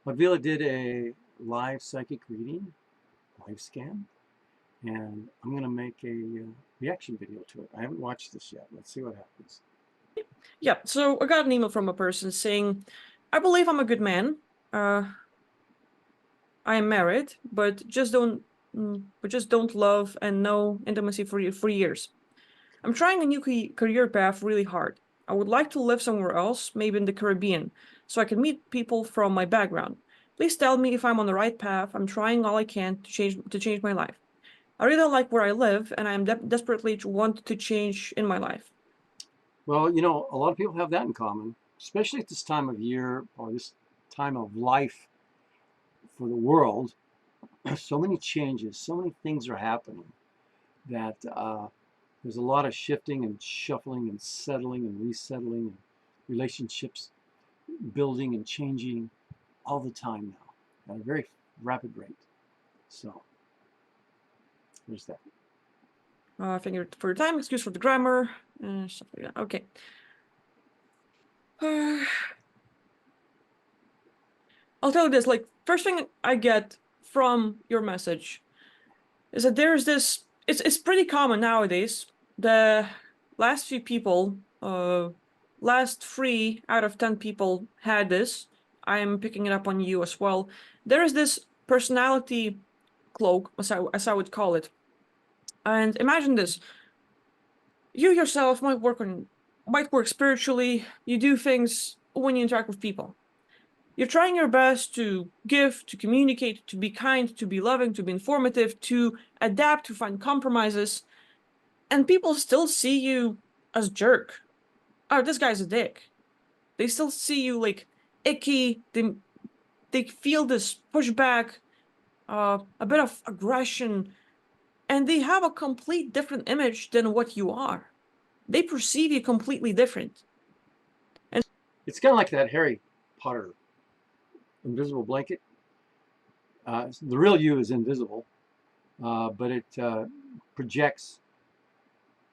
Avila did a live psychic reading, live scan, and I'm going to make a reaction video to it. I haven't watched this yet. Let's see what happens. Yeah, so I got an email from a person saying, I believe I'm a good man. I am married, but just don't love and no intimacy for years. I'm trying a new career path really hard. I would like to live somewhere else, maybe in the Caribbean, so I can meet people from my background. Please tell me if I'm on the right path. I'm trying all I can to change my life. I really don't like where I live, and I am desperately want to change in my life. Well, you know, a lot of people have that in common, especially at this time of year or this time of life for the world. So many changes, so many things are happening that there's a lot of shifting and shuffling and settling and resettling and relationships building and changing all the time now at a very rapid rate. So there's that. Thank you for your time. Excuse for the grammar and stuff like that. Okay. I'll tell you this, like, first thing I get from your message is that there's this, it's pretty common nowadays. The last few people, last 3 out of 10 people had this. I'm picking it up on you as well. There is this personality cloak, as I would call it. And imagine this. You yourself might work spiritually. You do things when you interact with people. You're trying your best to give, to communicate, to be kind, to be loving, to be informative, to adapt, to find compromises, and people still see you as jerk. Oh, this guy's a dick. They still see you like icky. They feel this pushback, a bit of aggression, and they have a complete different image than what you are. They perceive you completely different. And It's kind of like that Harry Potter invisible blanket. The real you is invisible, but it projects,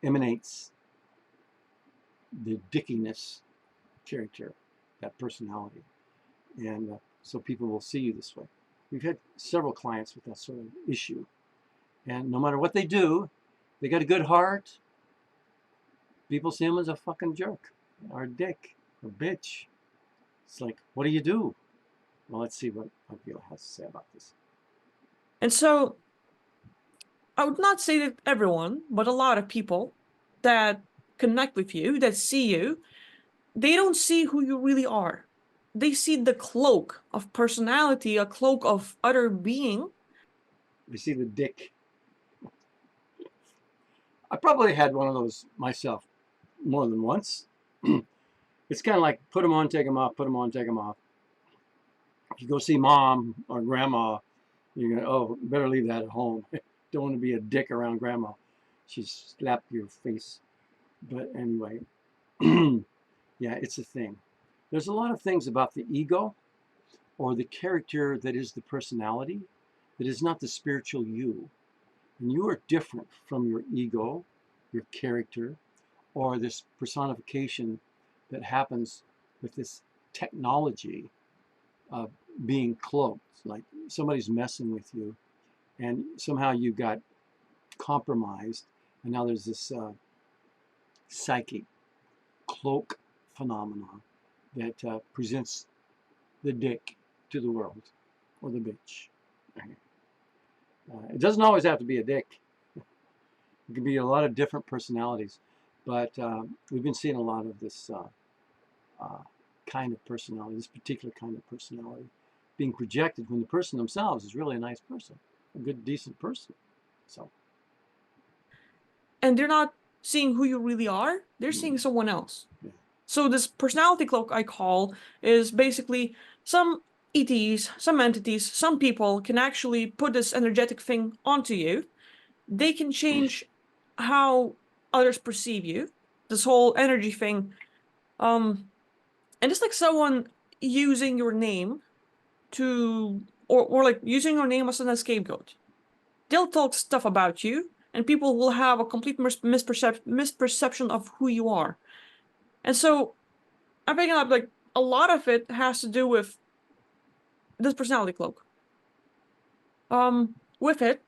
emanates the dickiness character, that personality. And so people will see you this way. We've had several clients with that sort of issue. And no matter what they do, they got a good heart. People see them as a fucking jerk or a dick or bitch. It's like, what do you do? Well, let's see what Avila has to say about this. and so I would not say that everyone, but a lot of people that connect with you, that see you, they don't see who you really are. They see the cloak of personality, a cloak of other being. They see the dick. I probably had one of those myself more than once. It's kind of like put them on, take them off, put them on, take them off. If you go see mom or grandma, you're going to, oh, better leave that at home. Don't want to be a dick around grandma. She'll slap your face. But anyway, yeah, it's a thing. There's a lot of things about the ego or the character that is the personality that is not the spiritual you. And you are different from your ego, your character, or this personification that happens with this technology of being cloaked. Like somebody's messing with you, and somehow you got compromised, and now there's this psychic cloak phenomenon that presents the dick to the world, or the bitch. It doesn't always have to be a dick. It can be a lot of different personalities, but we've been seeing a lot of this kind of personality, this particular kind of personality, being projected when the person themselves is really a nice person, a good, decent person. So, And they're not seeing who you really are, they're seeing someone else. yeah. So this personality cloak I call is basically some ETs, some entities, some people can actually put this energetic thing onto you. They can change how others perceive you. This whole energy thing. And it's like someone using your name or like using your name as an scapegoat. They'll talk stuff about you, and people will have a complete misperception of who you are. And so I'm picking up like a lot of it has to do with this personality cloak. With it,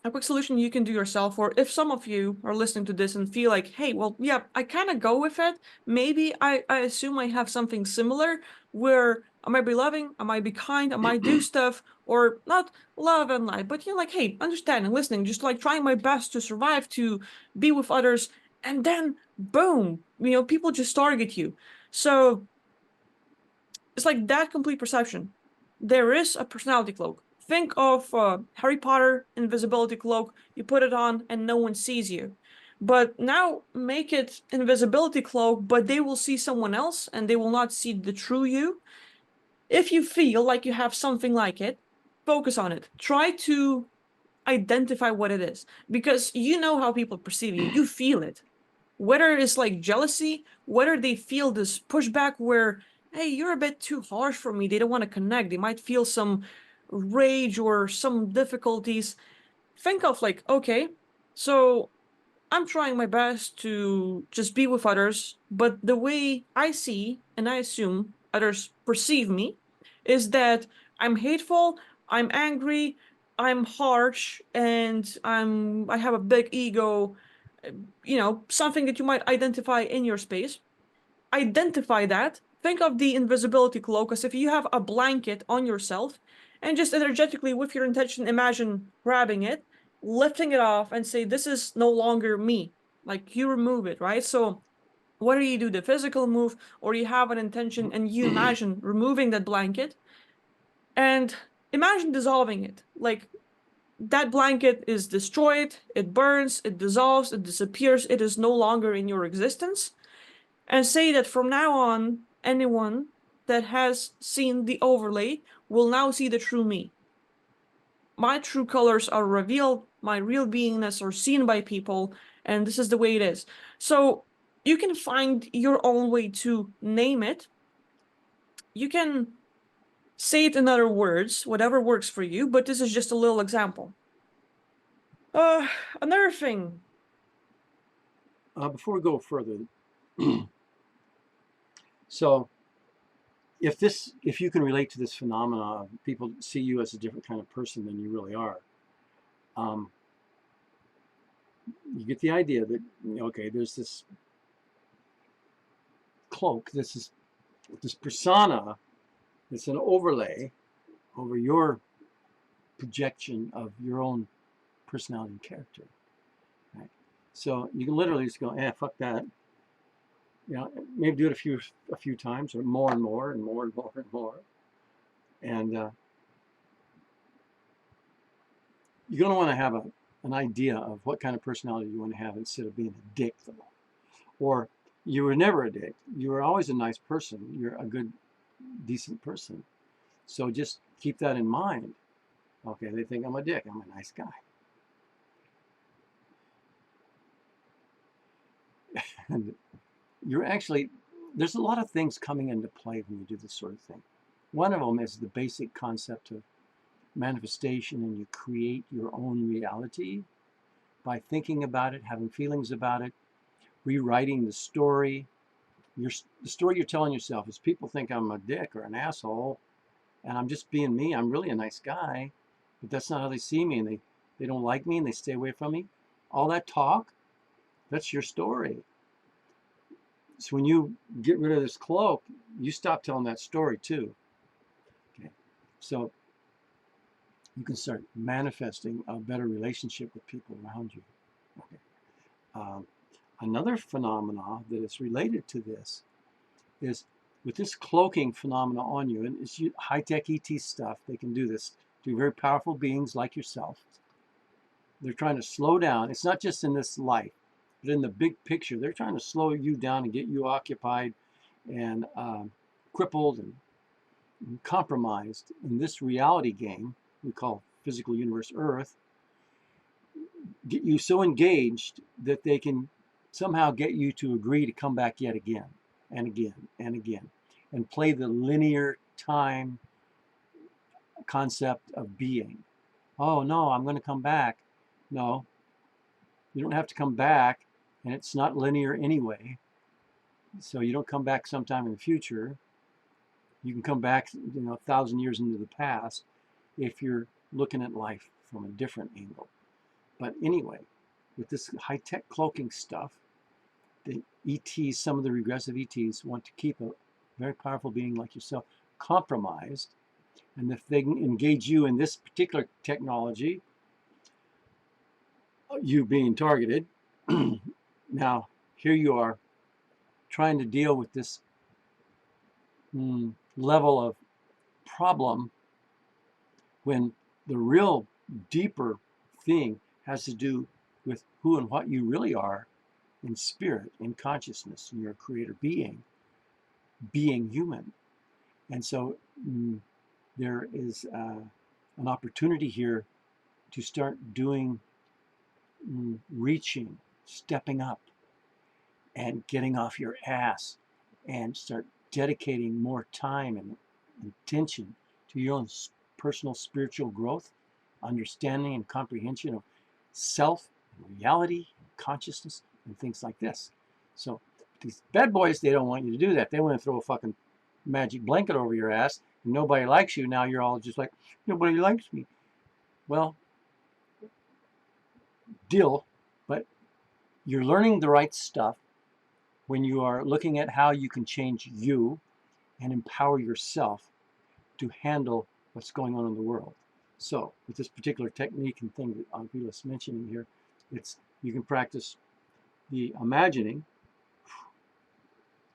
a quick solution you can do yourself, or if some of you are listening to this and feel like, hey, well, yeah, I kind of go with it. Maybe I assume I have something similar where I might be loving, I might be kind, I might do stuff, or not love and lie, but like, hey, understanding, listening, just like trying my best to survive, to be with others, and then boom, people just target you. So it's like that complete perception. There is a personality cloak. Think of Harry Potter invisibility cloak. You put it on and no one sees you. But now make it invisibility cloak, but they will see someone else and they will not see the true you. If you feel like you have something like it, focus on it. Try to identify what it is, because you know how people perceive you. You feel it. Whether it's like jealousy, whether they feel this pushback where, hey, you're a bit too harsh for me, they don't want to connect, they might feel some rage or some difficulties. Think of like, okay, so I'm trying my best to just be with others, but the way I see and I assume others perceive me is that I'm hateful, I'm angry, I'm harsh, and I have a big ego, something that you might identify in your space. Identify that. Think of the invisibility cloak as if you have a blanket on yourself, and just energetically, with your intention, imagine grabbing it, lifting it off, and say, this is no longer me. Like, you remove it, right? So whether you do the physical move or you have an intention and you imagine removing that blanket, and imagine dissolving it. Like, that blanket is destroyed, it burns, it dissolves, it disappears, it is no longer in your existence. And say that from now on, anyone that has seen the overlay will now see the true me. My true colors are revealed, my real beingness are seen by people, and this is the way it is. So you can find your own way to name it. You can say it in other words, whatever works for you, but this is just a little example. Another thing. Before we go further, so if you can relate to this phenomena, people see you as a different kind of person than you really are. You get the idea that, okay, there's this cloak, this persona, it's an overlay over your projection of your own personality and character. Right? So you can literally just go, fuck that. Maybe do it a few times, or more and more and more and more and more. And you're going to want to have an idea of what kind of personality you want to have instead of being a dick, though. Or you were never a dick. You were always a nice person. You're a good, decent person. So just keep that in mind. Okay, they think I'm a dick. I'm a nice guy. And you're actually, there's a lot of things coming into play when you do this sort of thing. One of them is the basic concept of manifestation, and you create your own reality by thinking about it, having feelings about it, rewriting the story. The story you're telling yourself is, people think I'm a dick or an asshole, and I'm just being me. I'm really a nice guy, but that's not how they see me, and they don't like me, and they stay away from me. All that talk, that's your story. So when you get rid of this cloak, you stop telling that story too. Okay, so you can start manifesting a better relationship with people around you. Okay. Another phenomena that is related to this is, with this cloaking phenomena on you, and it's high-tech ET stuff, they can do this to very powerful beings like yourself. They're trying to slow down. It's not just in this life, but in the big picture. They're trying to slow you down and get you occupied and crippled and compromised in this reality game we call physical universe Earth. Get you so engaged that they can somehow get you to agree to come back yet again and again and again, and play the linear time concept of being. Oh no, I'm going to come back. No, you don't have to come back, and it's not linear anyway. So you don't come back sometime in the future. You can come back, 1,000 years into the past if you're looking at life from a different angle. But anyway, with this high-tech cloaking stuff, the ETs, some of the regressive ETs, want to keep a very powerful being like yourself compromised. And if they engage you in this particular technology, you being targeted, now here you are trying to deal with this level of problem when the real deeper thing has to do with who and what you really are in spirit, in consciousness, and you're a creator being human. And so there is an opportunity here to start doing, reaching, stepping up, and getting off your ass and start dedicating more time and attention to your own personal spiritual growth, understanding and comprehension of self, reality, consciousness, and things like this. So these bad boys, they don't want you to do that. They want to throw a fucking magic blanket over your ass and nobody likes you. Now you're all just like, nobody likes me. Well, deal, but you're learning the right stuff when you are looking at how you can change you and empower yourself to handle what's going on in the world. So with this particular technique and thing that Agvila's mentioning here, you can practice the imagining,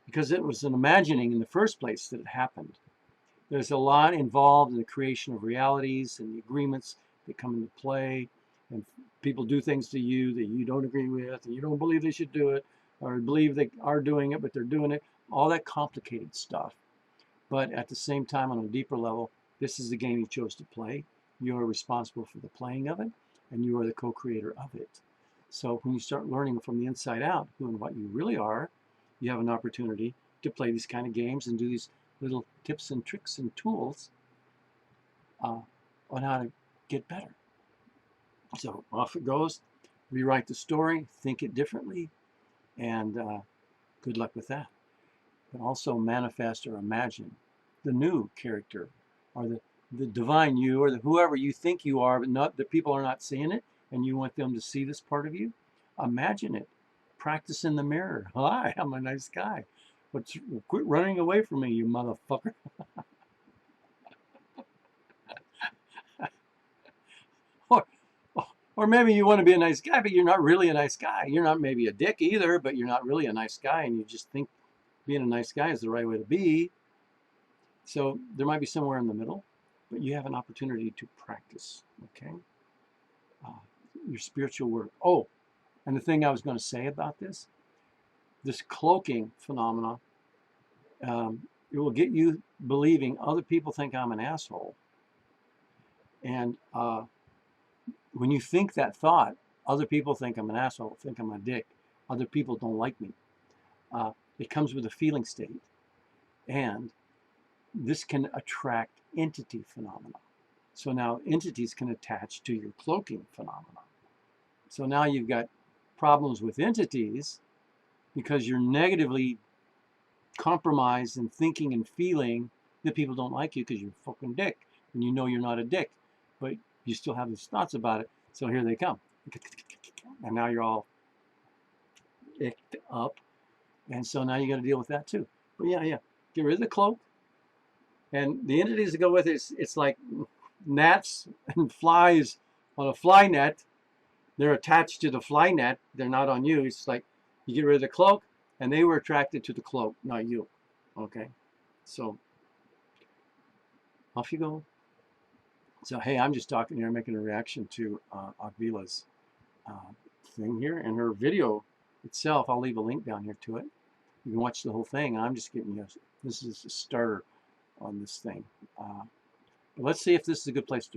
because it was an imagining in the first place that it happened. There's a lot involved in the creation of realities and the agreements that come into play, and people do things to you that you don't agree with and you don't believe they should do it, or believe they are doing it but they're doing it, all that complicated stuff. But at the same time, on a deeper level, this is the game you chose to play. You are responsible for the playing of it, and you are the co-creator of it. So when you start learning from the inside out who and what you really are, you have an opportunity to play these kind of games and do these little tips and tricks and tools on how to get better. So off it goes. Rewrite the story, think it differently, and good luck with that. But also manifest or imagine the new character, or the divine you, or whoever you think you are, but not the people are not seeing it, and you want them to see this part of you. Imagine it. Practice in the mirror. Hi, I'm a nice guy. But quit running away from me, you motherfucker. Or maybe you want to be a nice guy, but you're not really a nice guy. You're not maybe a dick either, but you're not really a nice guy, and you just think being a nice guy is the right way to be. So there might be somewhere in the middle, but you have an opportunity to practice, okay? Your spiritual work. Oh, and the thing I was going to say about this cloaking phenomena, it will get you believing other people think I'm an asshole. And when you think that thought, other people think I'm an asshole, think I'm a dick, other people don't like me. It comes with a feeling state. And this can attract entity phenomena. So now entities can attach to your cloaking phenomena. So now you've got problems with entities because you're negatively compromised in thinking and feeling that people don't like you because you're a fucking dick. And you know you're not a dick, but you still have these thoughts about it. So here they come. And now you're all icked up. And so now you got to deal with that too. But yeah. Get rid of the cloak. And the entities that go with it, it's like gnats and flies on a fly net. They're attached to the fly net. They're not on you. It's like you get rid of the cloak, and they were attracted to the cloak, not you. Okay? So off you go. So, hey, I'm just talking here, making a reaction to Agvila's thing here. And her video itself, I'll leave a link down here to it. You can watch the whole thing. I'm just giving you, this is a starter on this thing. But let's see if this is a good place to